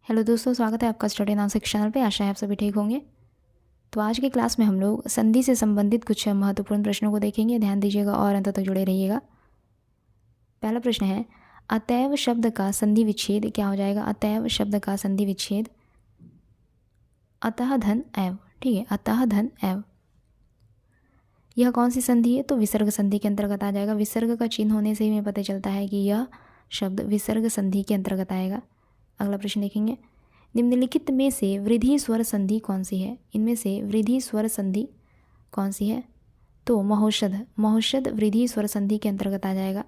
Hello दोस्तों, स्वागत है आपका स्टडी नाउसिक चैनल पे। आशा है आप सभी ठीक होंगे। तो आज की क्लास में हम लोग संधि से संबंधित कुछ महत्वपूर्ण प्रश्नों को देखेंगे। ध्यान दीजिएगा और अंत तक जुड़े रहिएगा। पहला प्रश्न है, अतएव शब्द का संधि विच्छेद क्या हो जाएगा? अतएव शब्द का संधि विच्छेद अतः धन एव। ठीक है, अतः धन एव। यह कौन सी संधि है? तो विसर्ग संधि के अंतर्गत आ जाएगा। विसर्ग का चिन्ह होने से ही हमें पता चलता है कि यह शब्द विसर्ग संधि के अंतर्गत आएगा। अगला प्रश्न देखेंगे, निम्नलिखित में से वृद्धि स्वर संधि कौन सी है? इनमें से वृद्धि स्वर संधि कौन सी है? तो महोषध। महोषध वृद्धि स्वर संधि के अंतर्गत आ जाएगा।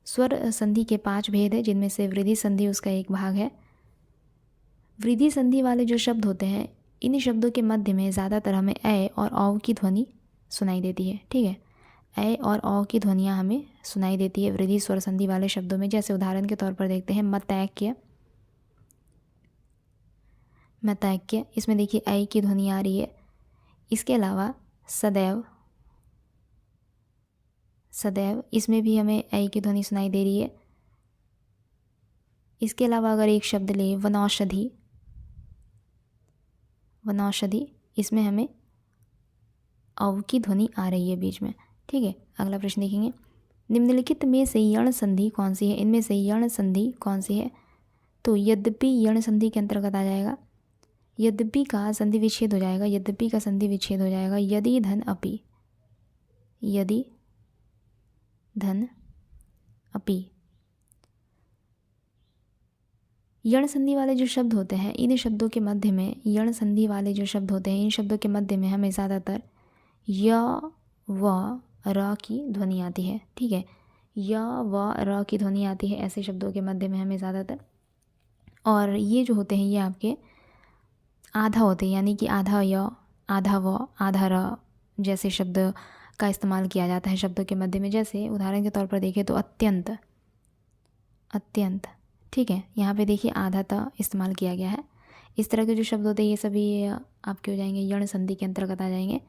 स्वर संधि के 5 भेद है, जिनमें से वृद्धि संधि उसका एक भाग है। वृद्धि संधि वाले जो शब्द होते हैं, इन शब्दों के मध्य में ज़्यादातर हमें ए और औ की ध्वनि सुनाई देती है। ठीक है, ए और औ की ध्वनियाँ हमें सुनाई देती है वृद्धि स्वर संधि वाले शब्दों में। जैसे उदाहरण के तौर पर देखते हैं, मतैक्य। मतैक्य, इसमें देखिए ऐ की ध्वनि आ रही है। इसके अलावा सदैव। सदैव, इसमें भी हमें ऐ की ध्वनि सुनाई दे रही है। इसके अलावा अगर एक शब्द ले, वनौषधि। वनौषधि, इसमें हमें औ की ध्वनि आ रही है बीच में। ठीक है, अगला प्रश्न देखेंगे, निम्नलिखित में से यण संधि कौन सी है? इनमें से यण संधि कौन सी है? तो यद्यपि यण संधि के अंतर्गत आ जाएगा। यद्यपि का संधि विच्छेद हो जाएगा। यद्यपि का संधि विच्छेद हो जाएगा। यदि धन अपि। यदि धन अपि। यण संधि वाले जो शब्द होते हैं, इन शब्दों के मध्य में, यण संधि वाले जो शब्द होते हैं, इन शब्दों के मध्य में हमें ज़्यादातर य व र की ध्वनि आती है। ठीक है, य व र की ध्वनि आती है ऐसे शब्दों के मध्य में हमें ज़्यादातर। और ये जो होते हैं, ये आपके आधा होते हैं, यानी कि आधा य, आधा व, आधा र जैसे शब्द का इस्तेमाल किया जाता है शब्दों के मध्य में। जैसे उदाहरण के तौर पर देखें तो अत्यंत। अत्यंत, ठीक है, यहाँ पे देखिए आधा त इस्तेमाल किया गया है। इस तरह के जो शब्द होते हैं, ये सभी आपके हो जाएंगे, यण संधि के अंतर्गत आ जाएंगे।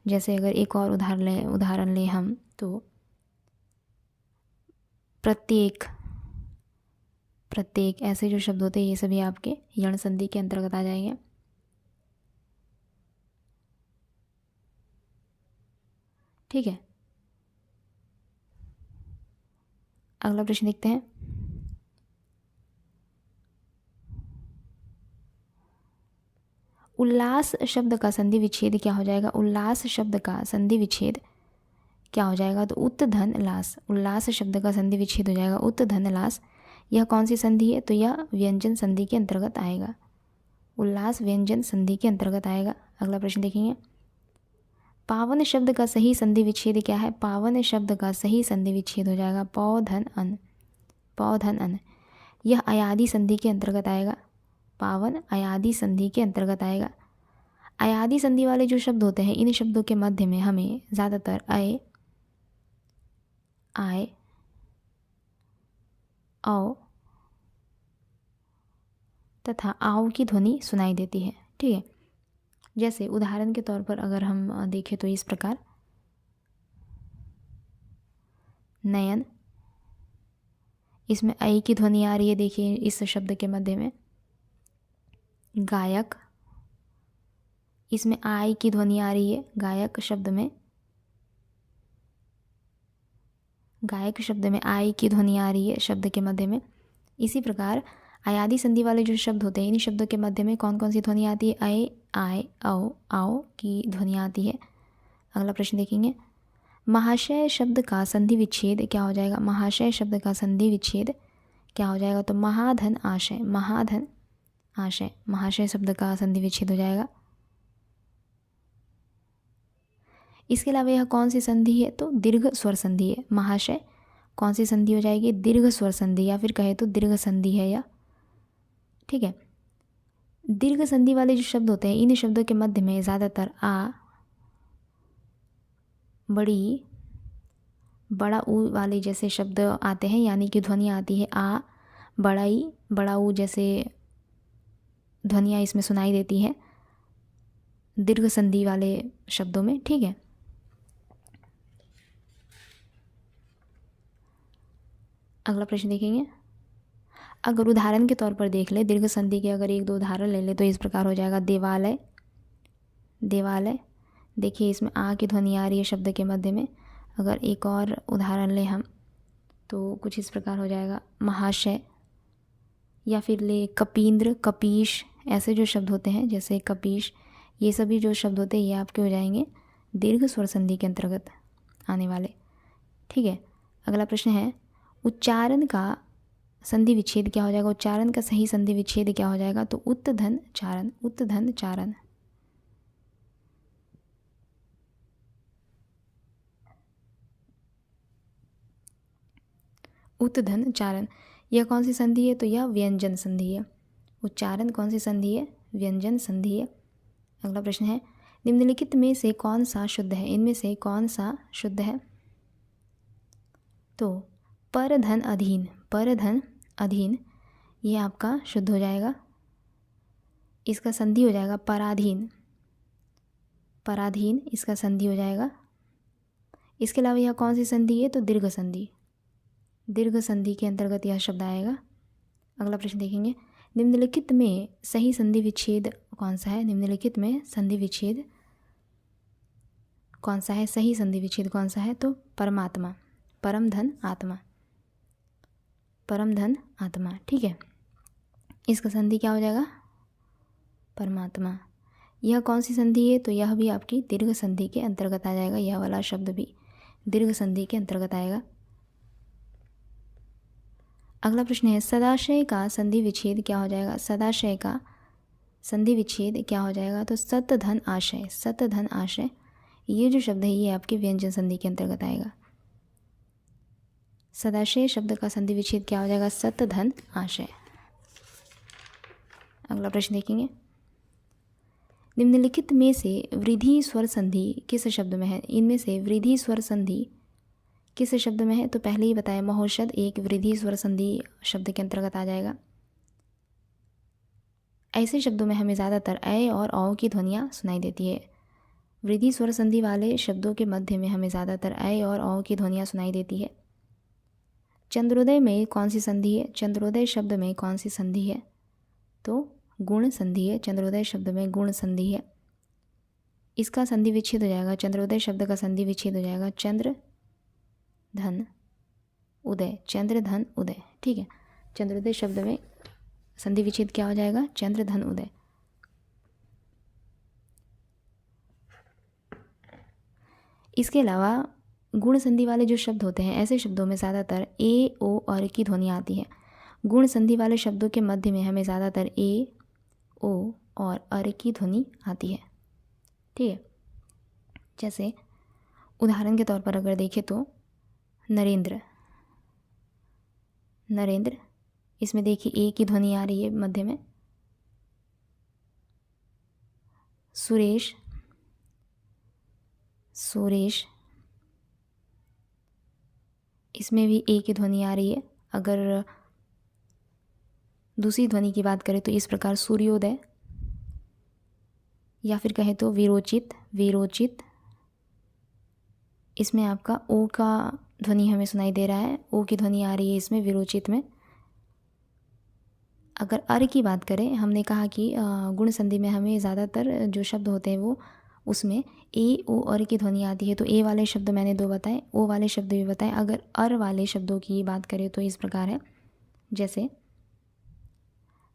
जैसे अगर एक और उदाहरण लें हम, तो प्रत्येक। प्रत्येक, ऐसे जो शब्द होते हैं, ये सभी आपके यण संधि के अंतर्गत आ जाएंगे। ठीक है, अगला प्रश्न देखते हैं, उल्लास शब्द का संधि विच्छेद क्या हो जाएगा? उल्लास शब्द का संधि विच्छेद क्या हो जाएगा? तो उत धन लास। उल्लास शब्द का संधि विच्छेद हो जाएगा उत धन लास। यह कौन सी संधि है? तो यह व्यंजन संधि के अंतर्गत आएगा। उल्लास व्यंजन संधि के अंतर्गत आएगा। अगला प्रश्न देखेंगे, पावन शब्द का सही संधि विच्छेद क्या है? पावन शब्द का सही संधि विच्छेद हो जाएगा पौ धन अन। पौ धन अन, यह अयादि संधि के अंतर्गत आएगा। पावन अयादि संधि के अंतर्गत आएगा। अयादि संधि वाले जो शब्द होते हैं, इन शब्दों के मध्य में हमें ज़्यादातर अय, आय, औ तथा आओ की ध्वनि सुनाई देती है। ठीक है, जैसे उदाहरण के तौर पर अगर हम देखें तो इस प्रकार, नयन, इसमें ऐ की ध्वनि आ रही है, देखिए इस शब्द के मध्य में। गायक, इसमें आय की ध्वनि आ रही है गायक शब्द में। गायक शब्द में आय की ध्वनि आ रही है शब्द के मध्य में। इसी प्रकार अयादि संधि वाले जो शब्द होते हैं, इन शब्दों के मध्य में कौन कौन सी ध्वनि आती है? अय, आय, औ, आओ की ध्वनि आती है। अगला प्रश्न देखेंगे, महाशय शब्द का संधि विच्छेद क्या हो जाएगा? महाशय शब्द का संधि विच्छेद क्या हो जाएगा? तो महाधन आशय। महाधन आशय, महाशय शब्द का संधि विच्छेद हो जाएगा। इसके अलावा यह कौन सी संधि है? तो दीर्घ स्वर संधि है। महाशय कौन सी संधि हो जाएगी? दीर्घ स्वर संधि, या फिर कहे तो दीर्घ संधि है यह। ठीक है, दीर्घ संधि वाले जो शब्द होते हैं, इन शब्दों के मध्य में ज़्यादातर आ, बड़ी, बड़ा ऊ वाले जैसे शब्द आते हैं, यानी कि ध्वनि आती है आ, बड़ाई, बड़ा ऊ जैसे ध्वनियाँ इसमें सुनाई देती है दीर्घ संधि वाले शब्दों में। ठीक है, अगला प्रश्न देखेंगे, अगर उदाहरण के तौर पर देख ले, दीर्घ संधि के अगर एक दो उदाहरण ले ले तो इस प्रकार हो जाएगा देवालय, देवालय। देखिए इसमें आ की ध्वनि आ रही है शब्द के मध्य में। अगर एक और उदाहरण लें हम तो कुछ इस प्रकार हो जाएगा महाशय, या फिर ले कपींद्र, कपीश, ऐसे जो शब्द होते हैं जैसे कपीश, ये सभी जो शब्द होते हैं ये आपके हो जाएंगे दीर्घ स्वर संधि के अंतर्गत आने वाले। ठीक है, अगला प्रश्न है उच्चारण का संधि विच्छेद क्या हो जाएगा। उच्चारण का सही संधि विच्छेद क्या हो जाएगा, तो उत्तधन चारण, उत्तधन चारण। उत्तधन चारण, यह कौन सी संधि है, तो यह व्यंजन संधि है। उच्चारण कौन सी संधि है, व्यंजन संधि है। अगला प्रश्न है निम्नलिखित में से कौन सा शुद्ध है, इनमें से कौन सा शुद्ध है, तो परधन अधीन, परधन अधीन ये आपका शुद्ध हो जाएगा। इसका संधि हो जाएगा पराधीन, पराधीन इसका संधि हो जाएगा। इसके अलावा यह कौन सी संधि है, तो दीर्घ संधि, दीर्घ संधि के अंतर्गत यह शब्द आएगा। अगला प्रश्न देखेंगे निम्नलिखित में सही संधि विच्छेद कौन सा है। निम्नलिखित में संधि विच्छेद कौन सा है, सही संधि विच्छेद कौन सा है, तो परमात्मा, परम धन आत्मा, परम धन आत्मा। ठीक है, इसका संधि क्या हो जाएगा, परमात्मा। यह कौन सी संधि है, तो यह भी आपकी दीर्घ संधि के अंतर्गत आ जाएगा। यह वाला शब्द भी दीर्घ संधि के अंतर्गत आएगा। अगला प्रश्न है सदाशय का संधि विच्छेद क्या हो जाएगा। सदाशय का संधि विच्छेद क्या हो जाएगा, तो सत धन आशय, सत धन आशय ये जो शब्द है ये आपके व्यंजन संधि के अंतर्गत आएगा। सदाशय शब्द का संधि विच्छेद क्या हो जाएगा, सत धन आशय। अगला प्रश्न देखेंगे निम्नलिखित में से वृद्धि स्वर संधि किस शब्द में है। इनमें से वृद्धि स्वर संधि किस शब्द में है, तो पहले ही बताया महोषध एक वृद्धि स्वर संधि शब्द के अंतर्गत आ जाएगा। ऐसे शब्दों में हमें ज़्यादातर ऐ और औ की ध्वनियाँ सुनाई देती है। वृद्धि स्वर संधि वाले शब्दों के मध्य में हमें ज़्यादातर ऐ और औ की ध्वनियाँ सुनाई देती है। चंद्रोदय में कौन सी संधि है, चंद्रोदय शब्द में कौन सी संधि है, तो गुण संधि है। चंद्रोदय शब्द में गुण संधि है। इसका संधि विच्छेद हो जाएगा, चंद्रोदय शब्द का संधि विच्छेद हो जाएगा चंद्र धन उदय, चंद्र धन उदय। ठीक है, चंद्रोदय शब्द में संधि विच्छेद क्या हो जाएगा, चंद्र धन उदय। इसके अलावा गुण संधि वाले जो शब्द होते हैं ऐसे शब्दों में ज़्यादातर ए ओ और की ध्वनि आती है। गुण संधि वाले शब्दों के मध्य में हमें ज़्यादातर ए ओ और अर की ध्वनि आती है। ठीक है, जैसे उदाहरण के तौर पर अगर देखें तो नरेंद्र, नरेंद्र इसमें देखिए ए की ध्वनि आ रही है मध्य में। सुरेश, सुरेश इसमें भी ए की ध्वनि आ रही है। अगर दूसरी ध्वनि की बात करें तो इस प्रकार सूर्योदय, या फिर कहें तो विरोचित, विरोचित इसमें आपका ओ का ध्वनि हमें सुनाई दे रहा है, ओ की ध्वनि आ रही है इसमें विरोचित में। अगर अर की बात करें, हमने कहा कि गुण संधि में हमें ज़्यादातर जो शब्द होते हैं वो उसमें ए ओ अर की ध्वनि आती है। तो ए वाले शब्द मैंने दो बताए, ओ वाले शब्द भी बताए। अगर अर वाले शब्दों की बात करें तो इस प्रकार है, जैसे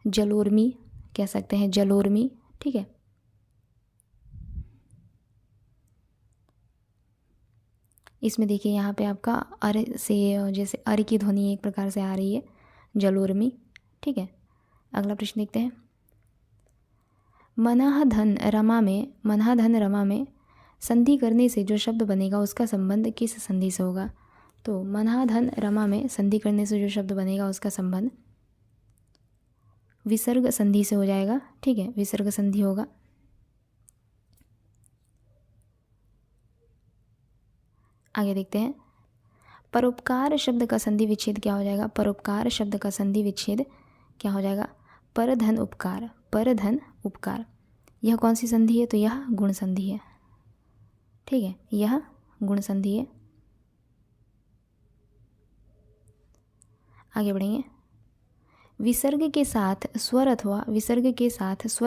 जलोर्मी कह सकते हैं, जलोर्मी। ठीक है, इसमें देखिए यहाँ पे आपका अर से जैसे अर की ध्वनि एक प्रकार से आ रही है, जलोर्मी। ठीक है, अगला प्रश्न देखते हैं मनः धन रमा में, मनः धन रमा में संधि करने से जो शब्द बनेगा उसका संबंध किस संधि से होगा। तो मनः धन रमा में संधि करने से जो शब्द बनेगा उसका संबंध विसर्ग संधि से हो जाएगा। ठीक है, विसर्ग संधि होगा। आगे देखते हैं परोपकार शब्द का संधि विच्छेद क्या हो जाएगा। परोपकार शब्द का संधि विच्छेद क्या हो जाएगा, परधन उपकार, परधन उपकार। यह कौन सी संधि है, तो यह गुण संधि है। ठीक है, यह गुण संधि है। आगे बढ़ेंगे विसर्ग के साथ स्वर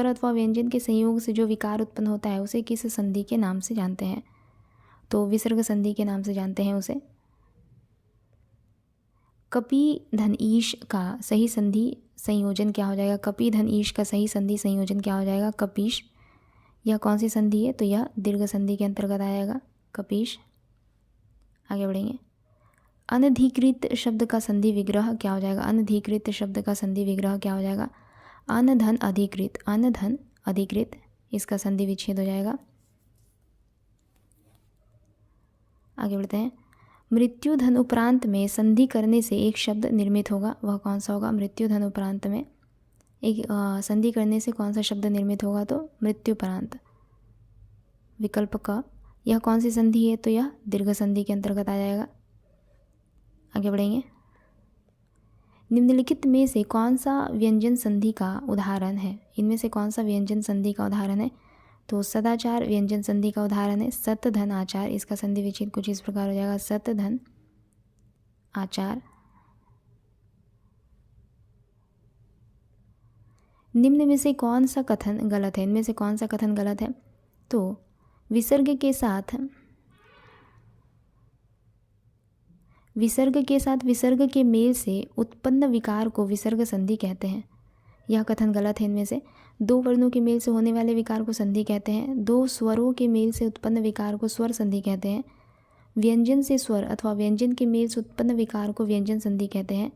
अथवा व्यंजन के संयोग से जो विकार उत्पन्न होता है उसे किस संधि के नाम से जानते हैं? तो विसर्ग संधि के नाम से जानते हैं उसे। कपि धन ईश का सही संधि संयोजन क्या हो जाएगा? कपि धन ईश का सही संधि संयोजन क्या हो जाएगा? कपीश। यह कौन सी संधि है? तो यह दीर्घ संधि के अंतर्गत आएगा, कपीश। आगे बढ़ेंगे। अनधिकृत शब्द का संधि विग्रह क्या हो जाएगा? अनधिकृत शब्द का संधि विग्रह क्या हो जाएगा? अनधन अधिकृत, अनधन अधिकृत, इसका संधि विच्छेद हो जाएगा। आगे बढ़ते हैं। मृत्यु धन उपरांत में संधि करने से एक शब्द निर्मित होगा, वह कौन सा होगा? मृत्यु धन उपरांत में एक संधि करने से कौन सा शब्द निर्मित होगा? तो मृत्युपरांत। विकल्प क। यह कौन सी संधि है? तो यह दीर्घ संधि के अंतर्गत आ जाएगा। आगे बढ़ेंगे। निम्नलिखित में से कौन सा व्यंजन संधि का उदाहरण है? इनमें से कौन सा व्यंजन संधि का उदाहरण है? तो सदाचार व्यंजन संधि का उदाहरण है। सत धन आचार, इसका संधि विच्छेद कुछ इस प्रकार हो जाएगा, सत धन आचार। निम्न में से कौन सा कथन गलत है? इनमें से कौन सा कथन गलत है? तो विसर्ग के साथ विसर्ग के मेल से उत्पन्न विकार को विसर्ग संधि कहते हैं, यह कथन गलत है। इनमें से दो वर्णों के मेल से होने वाले विकार को संधि कहते हैं, दो स्वरों के मेल से उत्पन्न विकार को स्वर संधि कहते हैं, व्यंजन से स्वर अथवा व्यंजन के मेल से उत्पन्न विकार को व्यंजन संधि कहते हैं,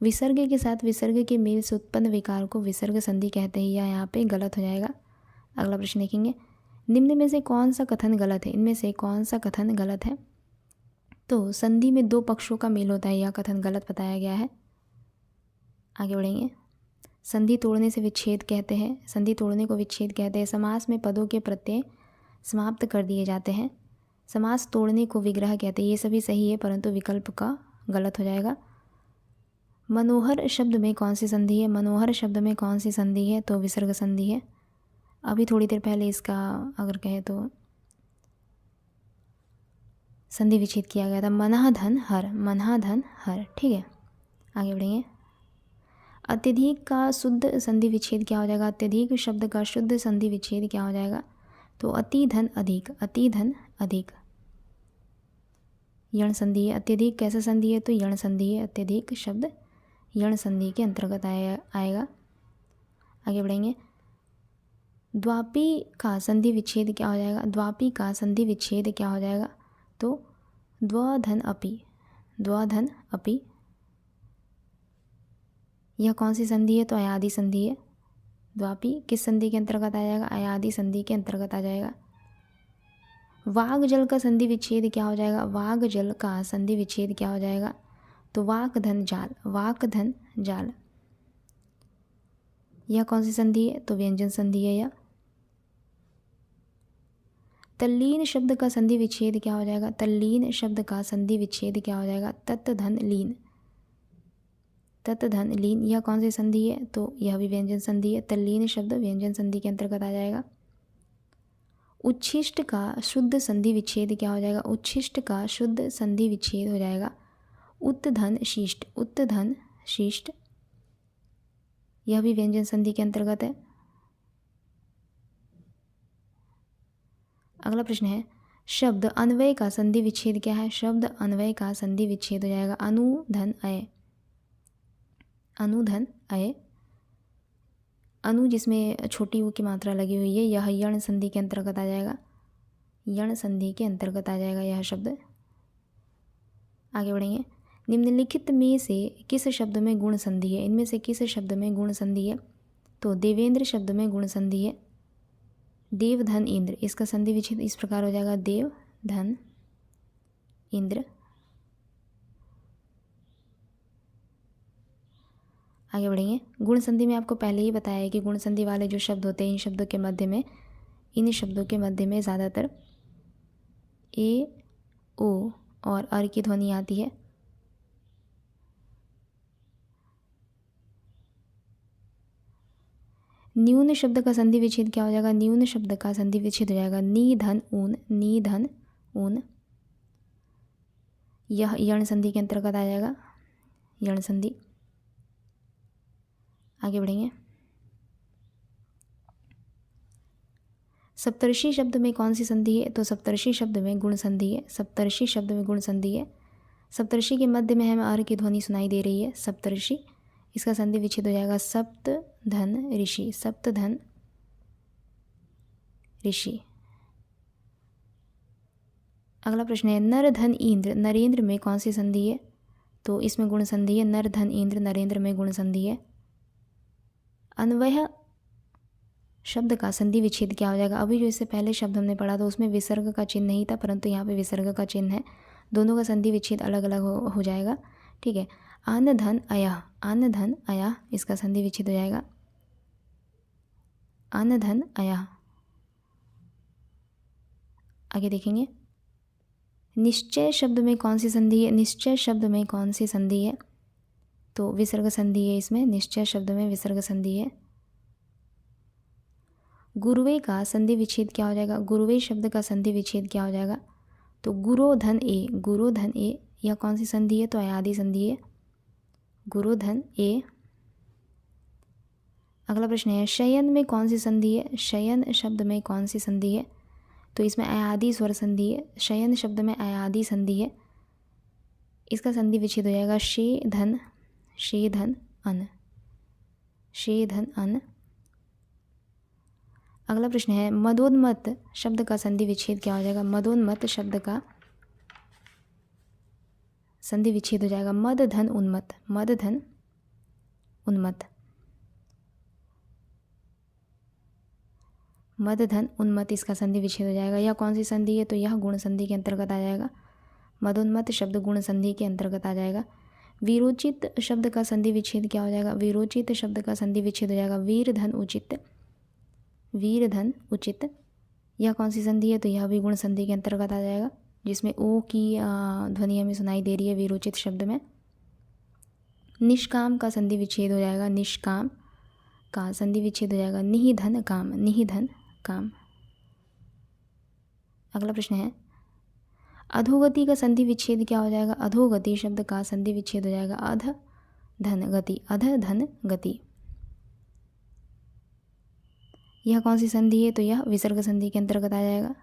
विसर्ग के साथ विसर्ग के मेल से उत्पन्न विकार को विसर्ग संधि कहते हैं। यह यहाँ पे गलत हो जाएगा। अगला प्रश्न देखेंगे। निम्न में से कौन सा कथन गलत है? इनमें से कौन सा कथन गलत है? तो संधि में दो पक्षों का मेल होता है, यह कथन गलत बताया गया है। आगे बढ़ेंगे। संधि तोड़ने से विच्छेद कहते हैं, संधि तोड़ने को विच्छेद कहते हैं। समास में पदों के प्रत्यय समाप्त कर दिए जाते हैं, समास तोड़ने को विग्रह कहते हैं। ये सभी सही है परंतु विकल्प का गलत हो जाएगा। मनोहर शब्द में कौन सी संधि है? मनोहर शब्द में कौन सी संधि है? तो विसर्ग संधि है। अभी थोड़ी देर पहले इसका अगर कहे तो संधि विच्छेद किया गया था, मनः धन हर, मनः धन हर। ठीक है, आगे बढ़ेंगे। अत्यधिक का शुद्ध संधि विच्छेद क्या हो जाएगा? अत्यधिक शब्द का शुद्ध संधि विच्छेद क्या हो जाएगा? तो अति धन अधिक, अति धन अधिक, यण संधि है। अत्यधिक कैसा संधि है? तो यण संधि है। अत्यधिक शब्द यण संधि के अंतर्गत आएगा। आगे बढ़ेंगे। द्वापी का संधि विच्छेद क्या हो जाएगा? द्वापी का संधि विच्छेद क्या हो जाएगा? तो द्वधन अपि, द्वधन अपि, यह कौन सी संधि है? तो अयादि संधि है। द्वापी किस संधि के अंतर्गत आ जाएगा? अयादि संधि के अंतर्गत आ जाएगा। वाग जल का संधि विच्छेद क्या हो जाएगा? वाग जल का संधि विच्छेद क्या हो जाएगा? तो वाक धन जाल, वाक धन जाल, यह कौन सी संधि है? तो व्यंजन संधि है यह। तल्लीन शब्द का संधि विच्छेद क्या हो जाएगा? तल्लीन शब्द का संधि विच्छेद क्या हो जाएगा? तत् धन लीन, तत् धन लीन, यह कौन सी संधि है? तो यह भी व्यंजन संधि है। तल्लीन शब्द व्यंजन संधि के अंतर्गत आ जाएगा। उच्छिष्ट का शुद्ध संधि विच्छेद क्या हो जाएगा? उच्छिष्ट का शुद्ध संधि विच्छेद हो जाएगा उत धन शिष्ट, उत धन शिष्ट, यह भी व्यंजन संधि के अंतर्गत है। अगला प्रश्न है, शब्द अन्वय का संधि विच्छेद क्या है? शब्द अन्वय का संधि विच्छेद हो जाएगा अनुधन अय, अनुधन अय, अनु जिसमें छोटी ऊ की मात्रा लगी हुई है, यह यण संधि के अंतर्गत आ जाएगा, यण संधि के अंतर्गत आ जाएगा यह शब्द। आगे बढ़ेंगे। निम्नलिखित में से किस शब्द में गुण संधि है? इनमें से किस शब्द में गुण संधि है? तो देवेंद्र शब्द में गुण संधि है। देव धन इंद्र, इसका संधि विच्छेद इस प्रकार हो जाएगा, देव धन इंद्र। आगे बढ़ेंगे। गुण संधि में आपको पहले ही बताया है कि गुण संधि वाले जो शब्द होते हैं इन शब्दों के मध्य में ज़्यादातर ए, ओ और अर की ध्वनि आती है। न्यून शब्द का संधि विच्छेद क्या हो जाएगा? न्यून शब्द का संधि विच्छेद हो जाएगा नी धन ऊन, नी धन ऊन, यह यण संधि के अंतर्गत आ जाएगा, यण संधि। आगे बढ़ेंगे। सप्तर्षि शब्द में कौन सी संधि है? तो सप्तर्षि शब्द में गुण संधि है। सप्तर्षि शब्द में गुण संधि है। सप्तर्षि के मध्य में हमें आर की ध्वनि सुनाई दे रही है, सप्तर्षि। इसका संधि विच्छेद हो जाएगा सप्त धन ऋषि, सप्त धन ऋषि। अगला प्रश्न है नर धन इंद्र, नरेंद्र में कौन सी संधि है? तो इसमें गुण संधि है। नर धन इंद्र, नरेंद्र में गुण संधि है। अन्वय शब्द का संधि विच्छेद क्या हो जाएगा? अभी जो इससे पहले शब्द हमने पढ़ा था उसमें विसर्ग का चिन्ह नहीं था, परंतु यहाँ पे विसर्ग का चिन्ह है। दोनों का संधि विच्छेद अलग अलग हो जाएगा। ठीक है। अन्न धन अयः, अन्न धन अयः, इसका संधि विच्छेद हो जाएगा अन्न धन अयः। आगे देखेंगे निश्चय शब्द में कौन सी संधि है? निश्चय शब्द में कौन सी संधि है? तो विसर्ग संधि है इसमें, निश्चय शब्द में विसर्ग संधि है। गुरुवे का संधि विच्छेद क्या हो जाएगा? गुरुवे शब्द का संधि विच्छेद क्या हो जाएगा? तो गुरोधन ए, गुरोधन ए, यह कौन सी संधि है? तो अयादि संधि है, गुरोधन ए। अगला प्रश्न है शयन में कौन सी संधि है? शयन शब्द में कौन सी संधि है? तो इसमें अयादि स्वर संधि है। शयन शब्द में अयादि संधि है। इसका संधि विच्छेद हो जाएगा शे धन, शे धन अन, शे धन अन। अगला प्रश्न है मदोन्मत्त शब्द का संधि विच्छेद क्या हो जाएगा? मदोन्मत्त शब्द का संधि विच्छेद हो जाएगा मद धन उन्मत्त, मद धन उन्मत्त, मद धन उन्मत्त, इसका संधि विच्छेद हो जाएगा। यह कौन सी संधि है? तो यह गुण संधि के अंतर्गत आ जाएगा। मदोन्मत्त शब्द गुण संधि के अंतर्गत आ जाएगा। वीरोचित शब्द का संधि विच्छेद क्या हो जाएगा? वीरोचित शब्द का संधि विच्छेद हो जाएगा वीर धन उचित, वीर धन उचित। यह कौन सी संधि है? तो यह भी गुण संधि के अंतर्गत आ जाएगा, जिसमें ओ की ध्वनि हमें सुनाई दे रही है वीरोचित शब्द में। निष्काम का संधि विच्छेद हो जाएगा, निष्काम का संधि विच्छेद हो जाएगा निहिधन काम, निहिधन काम। अगला प्रश्न है अधोगति का संधि विच्छेद क्या हो जाएगा? अधोगति शब्द का संधि विच्छेद हो जाएगा अध धन गति, अध धन गति। यह कौन सी संधि है? तो यह विसर्ग संधि के अंतर्गत आ जाएगा।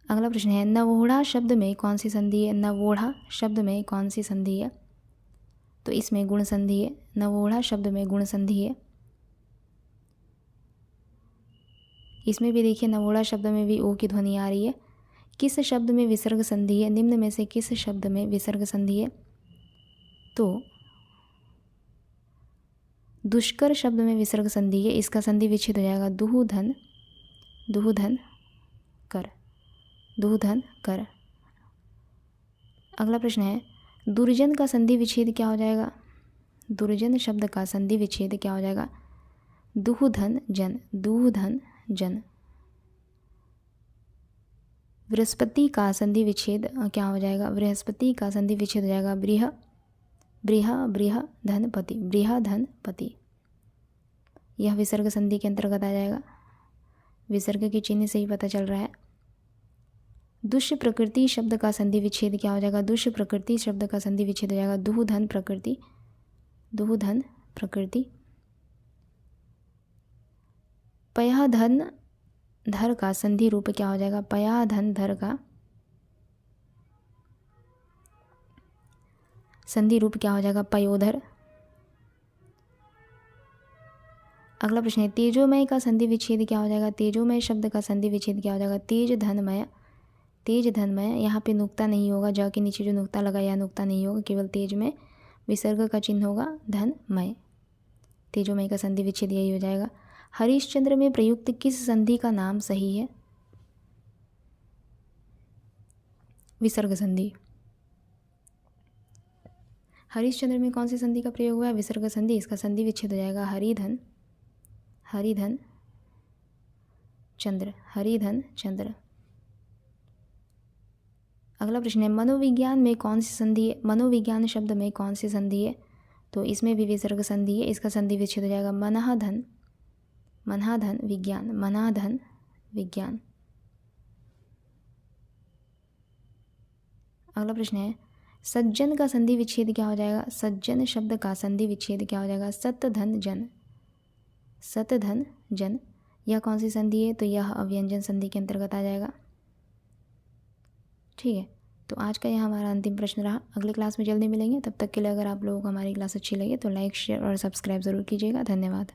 अगला प्रश्न है नवोढ़ा शब्द में कौन सी संधि है? नवोढ़ा शब्द में कौन सी संधि है? तो इसमें गुण संधि है। नवोढ़ा शब्द में गुण संधि है। इसमें भी देखिए नवोढ़ा शब्द में भी ओ की ध्वनि आ रही है। किस शब्द में विसर्ग संधि है? निम्न में से किस शब्द में विसर्ग संधि है? तो दुष्कर शब्द में विसर्ग संधि है। इसका संधि विच्छेद हो जाएगा दुहधन, दुहधन कर, दुहधन कर। अगला प्रश्न है दुर्जन का संधि विच्छेद क्या हो जाएगा? दुर्जन शब्द का संधि विच्छेद क्या हो जाएगा? दुहधन जन, दुहधन जन। बृहस्पति का संधि विच्छेद क्या हो जाएगा? बृहस्पति का संधि विच्छेद हो जाएगा बृह, बृह बृह धनपति, बृह धनपति। यह विसर्ग संधि के अंतर्गत आ जाएगा। विसर्ग के चिन्ह से ही पता चल रहा है। दुष्य प्रकृति शब्द का संधि विच्छेद क्या हो जाएगा? दुष्य प्रकृति शब्द का संधि विच्छेद हो जाएगा दुहधन प्रकृति, दुहधन प्रकृति। पया धन धर का संधि रूप क्या हो जाएगा? पया धन धर का संधि रूप क्या हो जाएगा? पयोधर। अगला प्रश्न है तेजोमय का संधि विच्छेद क्या हो जाएगा? तेजोमय शब्द का संधि विच्छेद क्या हो जाएगा? तेज धनमय, तेज धनमय। यहाँ पे नुक्ता नहीं होगा, ज के नीचे जो नुक्ता लगा यह नुक्ता नहीं होगा, केवल तेज में विसर्ग का चिन्ह होगा धनमय। तेजोमय का संधि विच्छेद यही हो जाएगा। हरिश्चंद्र में प्रयुक्त किस संधि का नाम सही है? विसर्ग संधि। हरिश्चंद्र में कौन सी संधि का प्रयोग हुआ है? विसर्ग संधि। इसका संधि विच्छेद हो जाएगा हरिधन, हरिधन चंद्र, हरिधन चंद्र। अगला प्रश्न है मनोविज्ञान में कौन सी संधि है? मनोविज्ञान शब्द में कौन सी संधि है? तो इसमें भी विसर्ग संधि है। इसका संधि विच्छेद हो जाएगा मनःधन, मनःधन विज्ञान, मनःधन विज्ञान। अगला प्रश्न है सज्जन का संधि विच्छेद क्या हो जाएगा? सज्जन शब्द का संधि विच्छेद क्या हो जाएगा? सत धन जन। सत धन जन, यह कौन सी संधि है? तो यह अव्यंजन संधि के अंतर्गत आ जाएगा। ठीक है, तो आज का यह हमारा अंतिम प्रश्न रहा। अगले क्लास में जल्दी मिलेंगे, तब तक के लिए अगर आप लोगों को हमारी क्लास अच्छी लगे तो लाइक, शेयर और सब्सक्राइब ज़रूर कीजिएगा। धन्यवाद।